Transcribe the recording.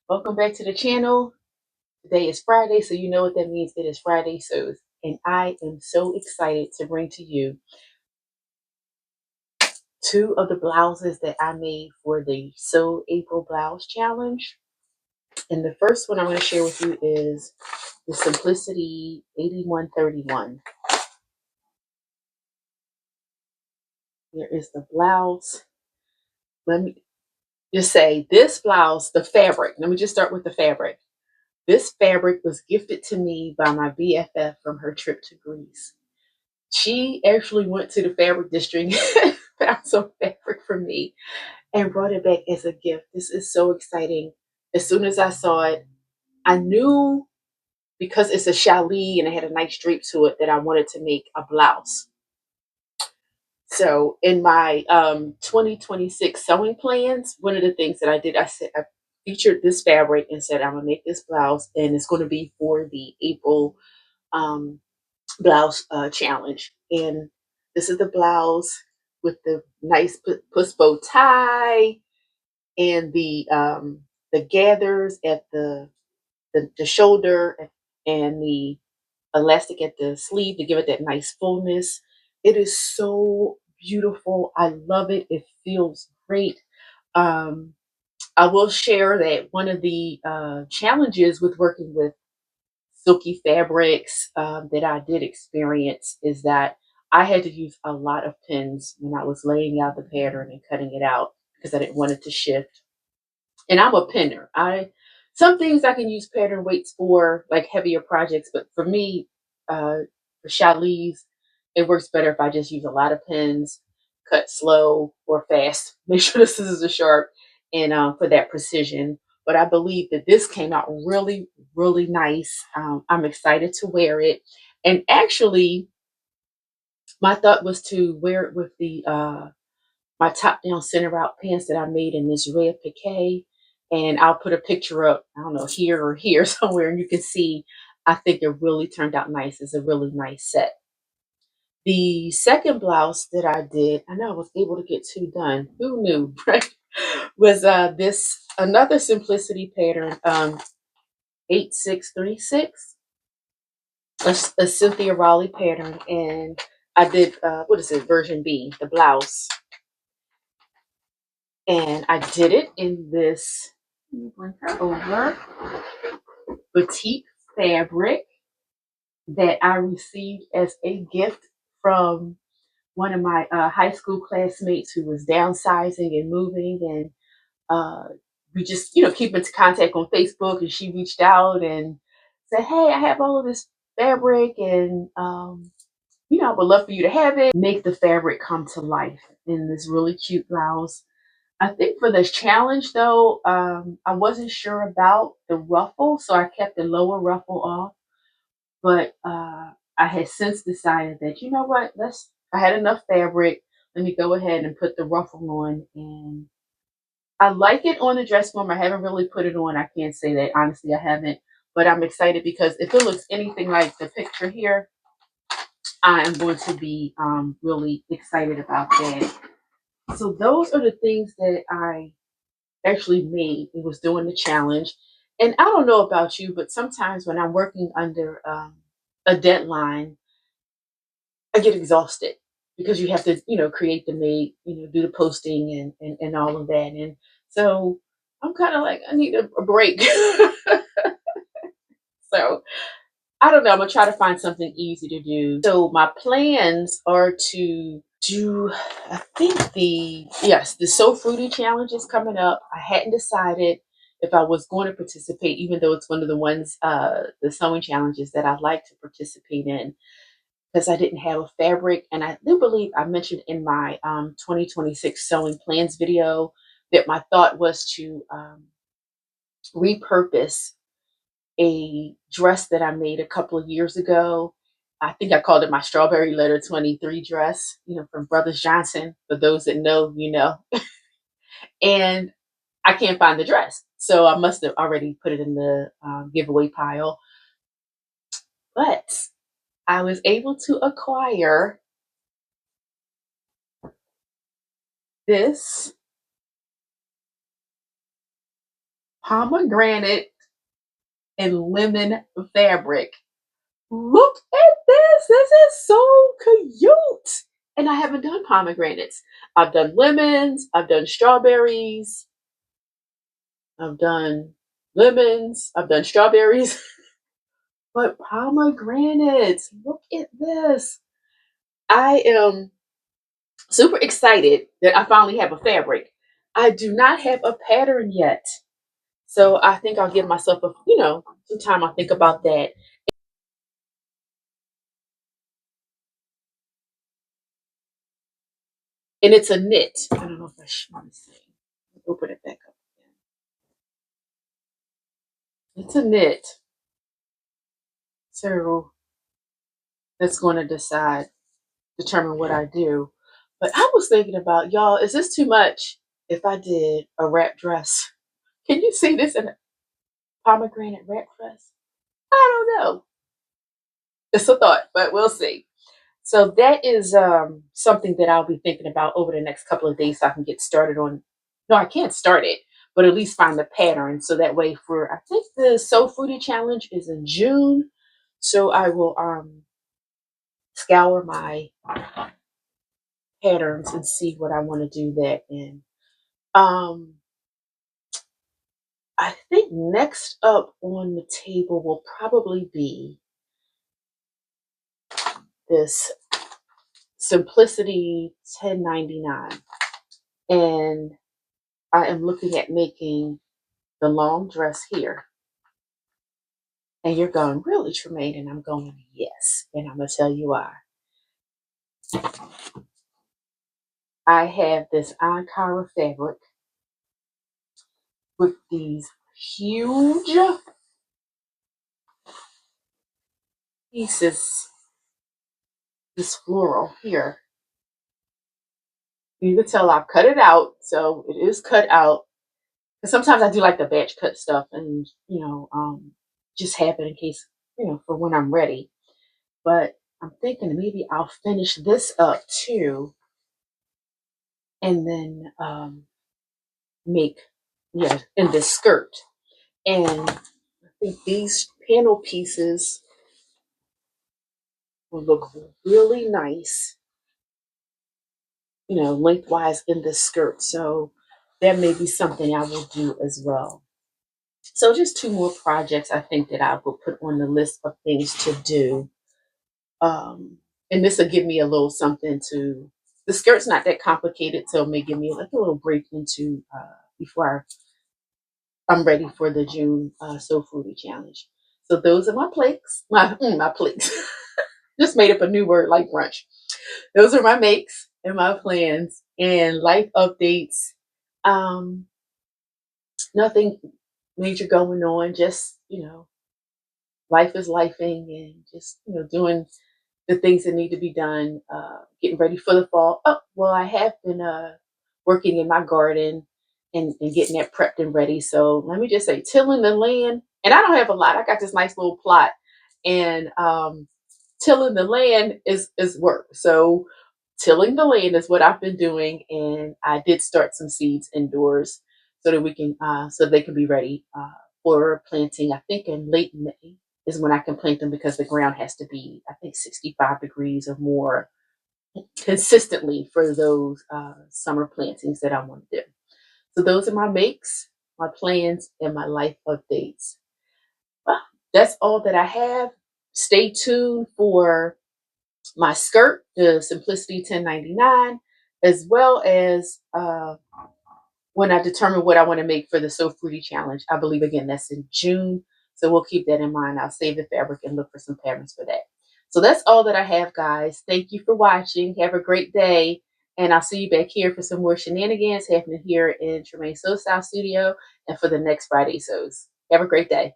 Welcome back to the channel. Today is Friday, so you know what that means. It is Friday Sews, and I am so excited to bring to you two of the blouses that I made for the Sew April Blouse Challenge. And the first one I'm going to share with you is the Simplicity 8131. Here is the blouse. Let me just say this blouse, the fabric. Let me just start with the fabric. This fabric was gifted to me by my BFF from her trip to Greece. She actually went to the fabric district and found some fabric for me and brought it back as a gift. This is so exciting. As soon as I saw it, I knew, because it's a challis and it had a nice drape to it, that I wanted to make a blouse. So in my 2026 sewing plans, one of the things that I did, I featured this fabric and said, I'm gonna make this blouse, and it's going to be for the April um, blouse challenge. And this is the blouse with the nice puss bow tie and the gathers at the shoulder and the elastic at the sleeve to give it that nice fullness. It is so beautiful. I love it. It feels great. Um, I will share that one of the challenges with working with silky fabrics that I did experience is that I had to use a lot of pins when I was laying out the pattern and cutting it out because I didn't want it to shift. And I'm a pinner. Some things I can use pattern weights for, like heavier projects, but for me, for challis, it works better if I just use a lot of pins, cut slow or fast. Make sure the scissors are sharp, and for that precision. But I believe that this came out really, really nice. I'm excited to wear it. And actually, my thought was to wear it with the my top down center out pants that I made in this red piqué. And I'll put a picture up, I don't know, here or here somewhere, and you can see. I think it really turned out nice. It's a really nice set. The second blouse that I did, I know I was able to get two done. Who knew, right? Was this another Simplicity pattern, 8636, a Cynthia Raleigh pattern, and I did what is it, version B, the blouse, and I did it in this, let me bring her over, boutique fabric that I received as a gift from one of my high school classmates who was downsizing and moving, and we just, keep in contact on Facebook, and she reached out and said, hey, I have all of this fabric, and I would love for you to have it. Make the fabric come to life in this really cute blouse. I think for this challenge, though, I wasn't sure about the ruffle, so I kept the lower ruffle off. But I had since decided that, you know what, I had enough fabric. Let me go ahead and put the ruffle on. And I like it on the dress form. I haven't really put it on. I can't say that. Honestly, I haven't. But I'm excited because if it looks anything like the picture here, I am going to be really excited about that. So those are the things that I actually made. It was doing the challenge. And I don't know about you, but sometimes when I'm working under a deadline, I get exhausted because you have to, create the made, do the posting and all of that. And so I'm kind of like, I need a break. So I don't know. I'm going to try to find something easy to do. So my plans are to do, I think the So Fruity challenge is coming up. I hadn't decided if I was going to participate, even though it's one of the ones, the sewing challenges that I like to participate in, because I didn't have a fabric. And I do believe I mentioned in my 2026 sewing plans video that my thought was to repurpose a dress that I made a couple of years ago. I think I called it my Strawberry Letter 23 dress, from Brothers Johnson. For those that know, you know. And I can't find the dress. So I must have already put it in the giveaway pile. But I was able to acquire this pomegranate and lemon fabric. Look at this. This is so cute. And I haven't done pomegranates. I've done lemons. I've done strawberries. I've done lemons. I've done strawberries. But pomegranates. Look at this. I am super excited that I finally have a fabric. I do not have a pattern yet. So I think I'll give myself some time. I'll think about that. And it's a knit. I don't know if I should say. Open it back up again. It's a knit. So that's going to determine what I do. But I was thinking about, y'all, is this too much if I did a wrap dress? Can you see this in a pomegranate wrap dress? I don't know. It's a thought, but we'll see. So that is something that I'll be thinking about over the next couple of days so I can get started on. No, I can't start it, but at least find the pattern. So that way I think the So Fruity Challenge is in June. So I will scour my patterns and see what I want to do that in. I think next up on the table will probably be this Simplicity 1099. And I am looking at making the long dress here. And you're going, really, Tremaine? And I'm going, yes. And I'm going to tell you why. I have this Ankara fabric with these huge pieces, this floral here. You can tell I've cut it out. So it is cut out. Because sometimes I do like the batch cut stuff and, just have it in case, for when I'm ready. But I'm thinking maybe I'll finish this up too. And then make, in this skirt. And I think these panel pieces will look really nice, lengthwise in this skirt. So that may be something I will do as well. So just two more projects I think that I will put on the list of things to do. And this will give me a little something to, the skirt's not that complicated, so it may give me like a little break into before I'm ready for the June So Fruity Challenge. So those are my plates, my plates. Just made up a new word like brunch. Those are my makes and my plans and life updates. Nothing major going on, just, life is lifing and just, doing the things that need to be done, getting ready for the fall. Oh, well, I have been working in my garden and getting that prepped and ready. So let me just say, tilling the land, and I don't have a lot. I got this nice little plot, and tilling the land is work. So tilling the land is what I've been doing, and I did start some seeds indoors so that we can so they can be ready for planting. I think in late May is when I can plant them because the ground has to be, I think, 65 degrees or more consistently for those summer plantings that I want to do. So those are my makes, my plans, and my life updates. Well, that's all that I have. Stay tuned for my skirt, the Simplicity 1099, as well as when I determine what I want to make for the So Fruity Challenge. I believe, again, that's in June. So we'll keep that in mind. I'll save the fabric and look for some patterns for that. So that's all that I have, guys. Thank you for watching. Have a great day. And I'll see you back here for some more shenanigans happening here in Tremaine Sew Style Studio and for the next Friday sews. Have a great day.